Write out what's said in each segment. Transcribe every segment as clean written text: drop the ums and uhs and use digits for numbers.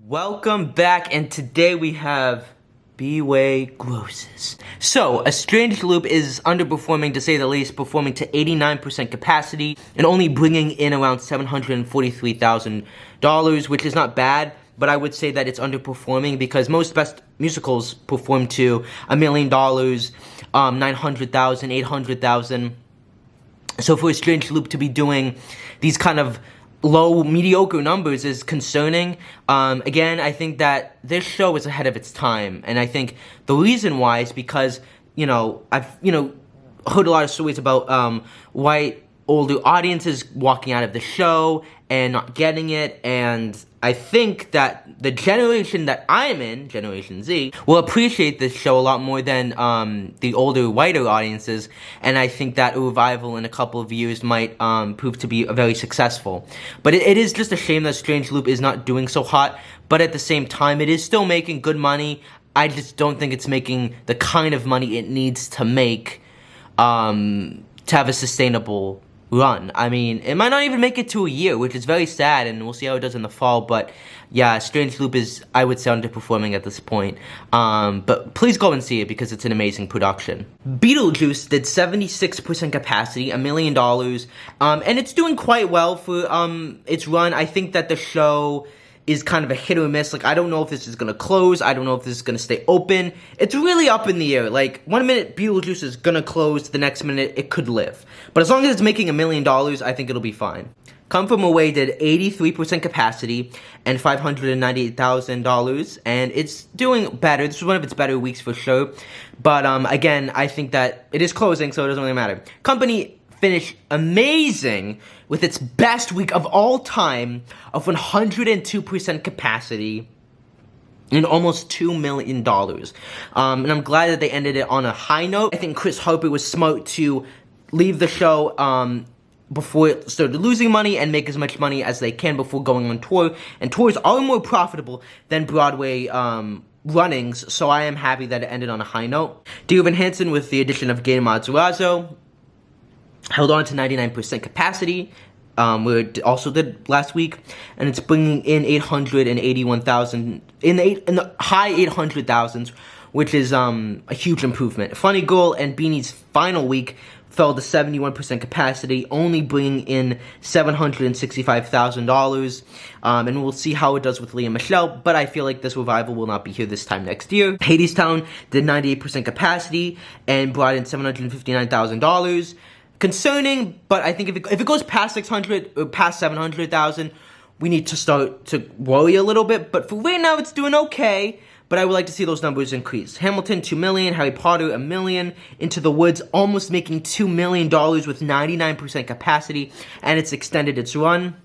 Welcome back, and today we have B-Way Grosses. So, A Strange Loop is underperforming, to say the least, performing to 89% capacity and only bringing in around $743,000, which is not bad, but I would say that it's underperforming because most best musicals perform to $1 million, 900,000, 800,000. So for A Strange Loop to be doing these kind of low, mediocre numbers is concerning. Again, I think that this show is ahead of its time, and I think the reason why is because, I've, heard a lot of stories about, white older audiences walking out of the show and not getting it, and I think that the generation that I'm in, Generation Z, will appreciate this show a lot more than the older, whiter audiences, and I think that a revival in a couple of years might prove to be very successful. But it is just a shame that Strange Loop is not doing so hot, but at the same time, it is still making good money. I just don't think it's making the kind of money it needs to make to have a sustainable run. I mean, it might not even make it to a year, which is very sad, and we'll see how it does in the fall, but yeah, Strange Loop is, I would say, underperforming at this point. But please go and see it because it's an amazing production. Beetlejuice did 76% capacity, $1 million, and it's doing quite well for its run. I think that the show is kind of a hit or miss. Like, I don't know if this is gonna close. I don't know if this is gonna stay open. It's really up in the air. Like, one minute Beetlejuice is gonna close, the next minute it could live. But as long as it's making $1 million, I think it'll be fine. Come From Away did 83% capacity and $598,000, and it's doing better. This was one of its better weeks for sure. But again, I think that it is closing, so it doesn't really matter. Company finished amazing with its best week of all time of 102% capacity and almost $2 million. And I'm glad that they ended it on a high note. I think Chris Harper was smart to leave the show before it started losing money and make as much money as they can before going on tour. And tours are more profitable than Broadway runnings, so I am happy that it ended on a high note. Dear Evan Hansen, with the addition of Gator Matarazzo, held on to 99% capacity, where it also did last week, and it's bringing in 881,000 in the high 800,000s, which is a huge improvement. Funny Girl and Beanie's final week fell to 71% capacity, only bringing in $765,000, and we'll see how it does with Lea Michele, but I feel like this revival will not be here this time next year. Hadestown did 98% capacity and brought in $759,000. Concerning, but I think if it goes past 600 or past 700,000, we need to start to worry a little bit. But for right now, it's doing okay. But I would like to see those numbers increase. Hamilton, $2 million. Harry Potter, $1 million. Into the Woods, almost making $2 million with 99% capacity, and it's extended its run.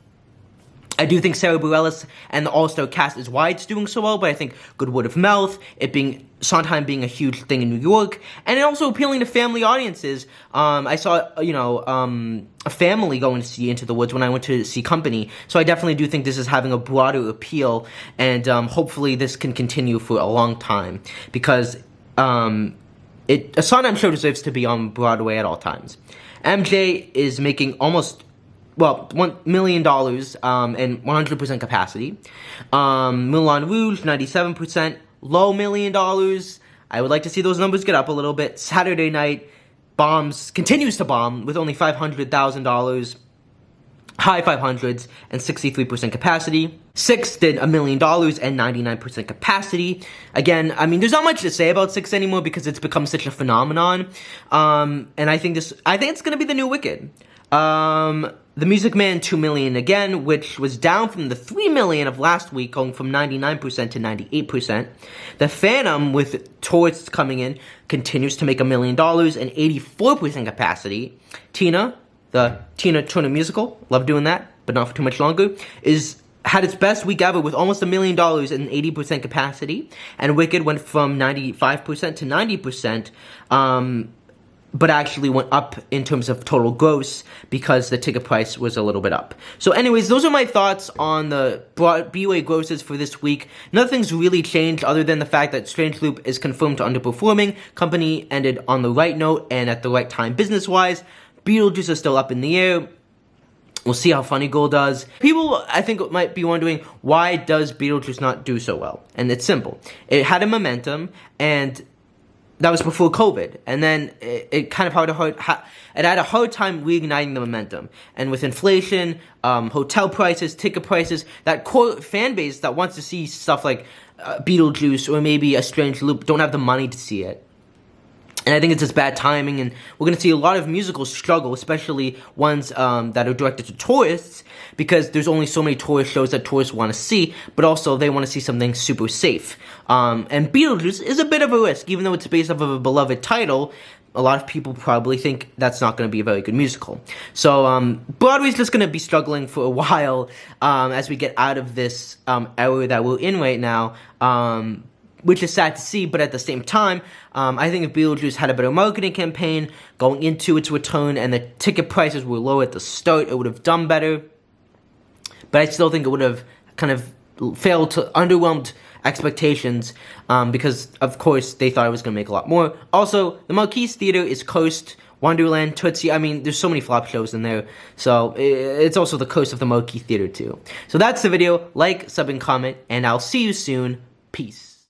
I do think Sarah Bareilles and the all-star cast is why it's doing so well, but I think good word of mouth, it being Sondheim being a huge thing in New York, and it also appealing to family audiences. I saw, a family going to see Into the Woods when I went to see Company, so I definitely do think this is having a broader appeal, and hopefully this can continue for a long time, because a Sondheim show deserves to be on Broadway at all times. MJ is making almost $1 million and 100% capacity. Moulin Rouge, 97%, low $1 million. I would like to see those numbers get up a little bit. Saturday Night continues to bomb with only $500,000, high 500s, and 63% capacity. Six did $1 million and 99% capacity. Again, I mean, there's not much to say about Six anymore because it's become such a phenomenon. And I think it's gonna be the new Wicked. The Music Man, $2 million again, which was down from the $3 million of last week, going from 99% to 98%. The Phantom, with tourists coming in, continues to make $1 million and 84% capacity. Tina, the Tina Turner musical, love doing that, but not for too much longer, had its best week ever with almost $1 million and 80% capacity. And Wicked went from 95% to 90%. But actually went up in terms of total gross because the ticket price was a little bit up. So anyways, those are my thoughts on the B-Way grosses for this week. Nothing's really changed other than the fact that Strange Loop is confirmed to underperforming. Company ended on the right note and at the right time business-wise. Beetlejuice is still up in the air. We'll see how Funny Girl does. People, I think, might be wondering, why does Beetlejuice not do so well? And it's simple. It had a momentum, and that was before COVID. And then it kind of it had a hard time reigniting the momentum. And with inflation, hotel prices, ticket prices, that core fan base that wants to see stuff like Beetlejuice or maybe A Strange Loop don't have the money to see it. And I think it's just bad timing, and we're going to see a lot of musicals struggle, especially ones that are directed to tourists, because there's only so many tourist shows that tourists want to see, but also they want to see something super safe. And Beetlejuice is a bit of a risk, even though it's based off of a beloved title. A lot of people probably think that's not going to be a very good musical. So Broadway's just going to be struggling for a while as we get out of this era that we're in right now. Which is sad to see, but at the same time, I think if Beetlejuice had a better marketing campaign going into its return and the ticket prices were low at the start, it would have done better. But I still think it would have kind of failed to underwhelmed expectations because, of course, they thought it was going to make a lot more. Also, the Marquis Theater is cursed. Wonderland, Tootsie, I mean, there's so many flop shows in there, so it's also the curse of the Marquis Theater, too. So that's the video. Like, sub, and comment, and I'll see you soon. Peace.